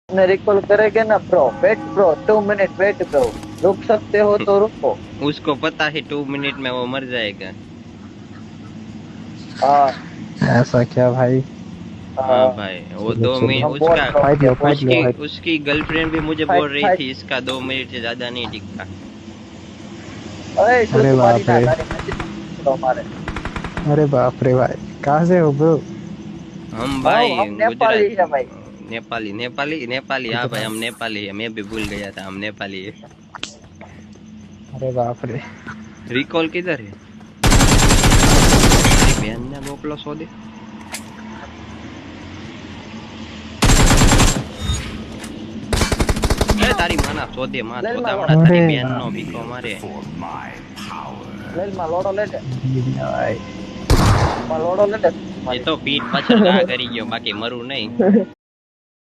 ने रिकॉल करेंगे ना bro, wait bro, 2 minute wait bro, रुक सकते हो तो रुको। उसको पता है 2 मिनट में वो मर जाएगा। हाँ ऐसा क्या भाई? हाँ हाँ, भाई, वो चलो दो चलो, मिनट हम बहुत उसका, फाइट लो फाइट लो उसकी फाइट। उसकी गर्लफ्रेंड भी मुझे बोल फाइट रही फाइट। थी इसका 2 मिनट से ज्यादा नहीं टिकता। अरे तू अरे तुम्हारी बाप ना रे, तारी मस्जिद में तो हमारे। अरे बाप रे भाई, कहाँ से हो ब्रो? हम भाई हम गुजरात, नेपाली है भाई। नेपाली नेपाली नेपाली, हाँ भाई हम नेपाली है, मैं भी भूल गया था हम नेपाली है। अरे बाप रे। रिकॉल किधर है? તારી બેનને મોકલો સોદે। એ તારી માના સોદે માં ले मा ચોદામણા लोडो, अरे તારી બેન નો बाप ભીખો मारे। ले मा लोडो ले ले, रे भाई। मा लोडो ले ले એ तुम्हारी। તો પીઠ પાછળ ઘા કરી ગયો, બાકી મરું નહીં।